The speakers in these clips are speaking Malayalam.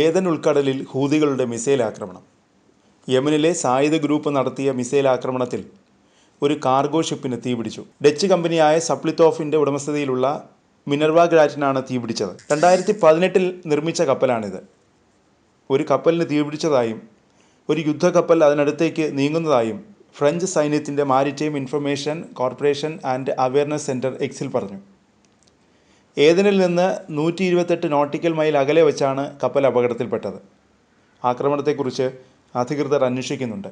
ഏദൻ ഉൾക്കടലിൽ ഹൂതികളുടെ മിസൈൽ ആക്രമണം. യമനിലെ സായിദ് ഗ്രൂപ്പ് നടത്തിയ മിസൈൽ ആക്രമണത്തിൽ ഒരു കാർഗോ ഷിപ്പിന് തീപിടിച്ചു. ഡച്ച് കമ്പനിയായ സപ്ലിത്തോഫിൻ്റെ ഉടമസ്ഥതയിലുള്ള മിനർവ ഗ്രാറ്റിനാണ് തീപിടിച്ചത്. 2018 നിർമ്മിച്ച കപ്പലാണിത്. ഒരു കപ്പലിന് തീപിടിച്ചതായും ഒരു യുദ്ധക്കപ്പൽ അതിനടുത്തേക്ക് നീങ്ങുന്നതായും ഫ്രഞ്ച് സൈന്യത്തിൻ്റെ maritime information corporation and awareness centre എക്സിൽ പറഞ്ഞു. ഏദനിൽ നിന്ന് 128 നോട്ടിക്കൽ മൈൽ അകലെ വെച്ചാണ് കപ്പൽ അപകടത്തിൽപ്പെട്ടത്. ആക്രമണത്തെക്കുറിച്ച് അധികൃതർ അന്വേഷിക്കുന്നുണ്ട്.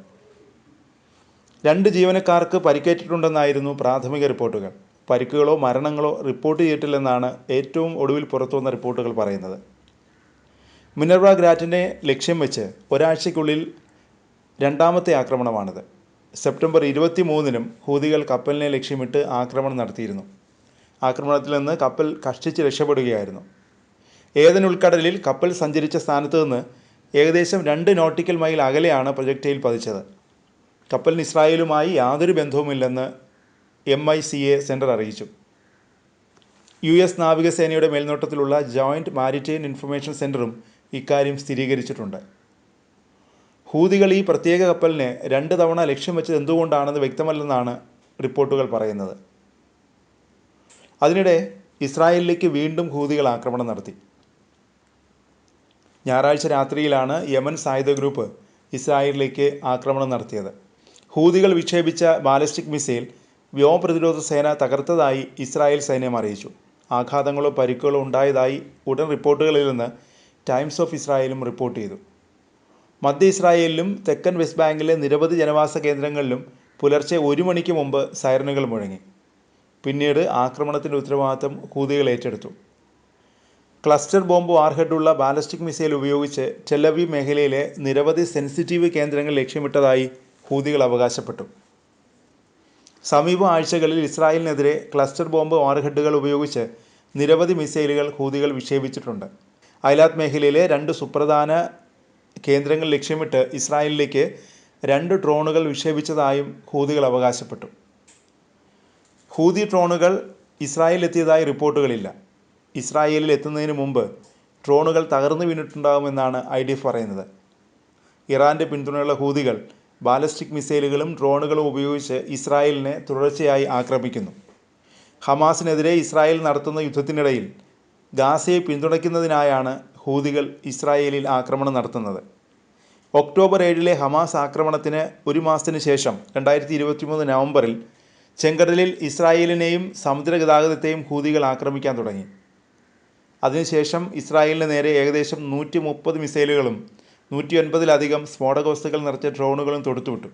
2 ജീവനക്കാർക്ക് പരിക്കേറ്റിട്ടുണ്ടെന്നായിരുന്നു പ്രാഥമിക റിപ്പോർട്ടുകൾ. പരിക്കുകളോ മരണങ്ങളോ റിപ്പോർട്ട് ചെയ്തിട്ടില്ലെന്നാണ് ഏറ്റവും ഒടുവിൽ പുറത്തുവന്ന റിപ്പോർട്ടുകൾ പറയുന്നത്. മിനർവ ഗ്രാറ്റിനെ ലക്ഷ്യം വെച്ച് ഒരാഴ്ചയ്ക്കുള്ളിൽ രണ്ടാമത്തെ ആക്രമണമാണിത്. സെപ്റ്റംബർ 23-നും ഹൂതികൾ കപ്പലിനെ ലക്ഷ്യമിട്ട് ആക്രമണം നടത്തിയിരുന്നു. ആക്രമണത്തിൽ നിന്ന് കപ്പൽ കഷ്ടിച്ച് രക്ഷപ്പെടുകയായിരുന്നു. ഏദൻ ഉൾക്കടലിൽ കപ്പൽ സഞ്ചരിച്ച സ്ഥാനത്ത് നിന്ന് ഏകദേശം 2 നോട്ടിക്കൽ മൈൽ അകലെയാണ് പ്രൊജക്ടൈൽ പതിച്ചത്. കപ്പലിന് ഇസ്രായേലുമായി യാതൊരു ബന്ധവുമില്ലെന്ന് MICA സെൻറ്റർ അറിയിച്ചു. US നാവികസേനയുടെ മേൽനോട്ടത്തിലുള്ള ജോയിൻറ്റ് മാരിടൈം ഇൻഫർമേഷൻ സെൻറ്ററും ഇക്കാര്യം സ്ഥിരീകരിച്ചിട്ടുണ്ട്. ഹൂതികൾ ഈ പ്രത്യേക കപ്പലിനെ 2 തവണ ലക്ഷ്യം വെച്ചത് എന്തുകൊണ്ടാണെന്ന് വ്യക്തമല്ലെന്നാണ് റിപ്പോർട്ടുകൾ പറയുന്നത്. അതിനിടെ ഇസ്രായേലിലേക്ക് വീണ്ടും ഹൂതികൾ ആക്രമണം നടത്തി. ഞായറാഴ്ച രാത്രിയിലാണ് യമൻ സായുധ ഗ്രൂപ്പ് ഇസ്രായേലിലേക്ക് ആക്രമണം നടത്തിയത്. ഹൂതികൾ വിക്ഷേപിച്ച ബാലിസ്റ്റിക് മിസൈൽ വ്യോമപ്രതിരോധ സേന തകർത്തതായി ഇസ്രായേൽ സൈന്യം അറിയിച്ചു. ആഘാതങ്ങളോ പരിക്കുകളോ ഉണ്ടായതായി ഉടൻ റിപ്പോർട്ടുകളിൽ നിന്ന് ടൈംസ് ഓഫ് ഇസ്രായേലും റിപ്പോർട്ട് ചെയ്തു. മധ്യ ഇസ്രായേലിലും തെക്കൻ വെസ്റ്റ് ബാങ്കിലെ നിരവധി ജനവാസ കേന്ദ്രങ്ങളിലും പുലർച്ചെ 1 മണിക്ക് മുമ്പ് സൈറനുകൾ മുഴങ്ങി. പിന്നീട് ആക്രമണത്തിൻ്റെ ഉത്തരവാദിത്തം ഹൂതികൾ ഏറ്റെടുത്തു. ക്ലസ്റ്റർ ബോംബ് വാർഹെഡുള്ള ബാലിസ്റ്റിക് മിസൈൽ ഉപയോഗിച്ച് ടെൽ-അവീവ് മേഖലയിലെ നിരവധി സെൻസിറ്റീവ് കേന്ദ്രങ്ങൾ ലക്ഷ്യമിട്ടതായി ഹൂതികൾ അവകാശപ്പെട്ടു. സമീപ ആഴ്ചകളിൽ ഇസ്രായേലിനെതിരെ ക്ലസ്റ്റർ ബോംബ് വാർഹെഡുകൾ ഉപയോഗിച്ച് നിരവധി മിസൈലുകൾ ഹൂതികൾ വിക്ഷേപിച്ചിട്ടുണ്ട്. ഐലാത്ത് മേഖലയിലെ 2 സുപ്രധാന കേന്ദ്രങ്ങൾ ലക്ഷ്യമിട്ട് ഇസ്രായേലിലേക്ക് 2 ഡ്രോണുകൾ വിക്ഷേപിച്ചതായും ഹൂതികൾ അവകാശപ്പെട്ടു. ഹൂതി ഡ്രോണുകൾ ഇസ്രായേലിലെത്തിയതായി റിപ്പോർട്ടുകളില്ല. ഇസ്രായേലിൽ എത്തുന്നതിന് മുമ്പ് ഡ്രോണുകൾ തകർന്നു വീണിട്ടുണ്ടാകുമെന്നാണ് IDF പറയുന്നത്. ഇറാൻ്റെ പിന്തുണയുള്ള ഹൂതികൾ ബാലിസ്റ്റിക് മിസൈലുകളും ഡ്രോണുകളും ഉപയോഗിച്ച് ഇസ്രായേലിനെ തുടർച്ചയായി ആക്രമിക്കുന്നു. ഹമാസിനെതിരെ ഇസ്രായേൽ നടത്തുന്ന യുദ്ധത്തിനിടയിൽ ഗാസയെ പിന്തുണയ്ക്കുന്നതിനായാണ് ഹൂതികൾ ഇസ്രായേലിൽ ആക്രമണം നടത്തുന്നത്. ഒക്ടോബർ 7 ഹമാസ് ആക്രമണത്തിന് 1 മാസത്തിന് ശേഷം 2023 നവംബറിൽ ചെങ്കടലിൽ ഇസ്രായേലിനെയും സമുദ്ര ഗതാഗതത്തെയും ഹൂതികൾ ആക്രമിക്കാൻ തുടങ്ങി. അതിനുശേഷം ഇസ്രായേലിന് നേരെ ഏകദേശം 130 മിസൈലുകളും 109-ലധികം സ്ഫോടക വസ്തുക്കൾ നിറച്ച ഡ്രോണുകളും തൊടുത്തുവിട്ടു.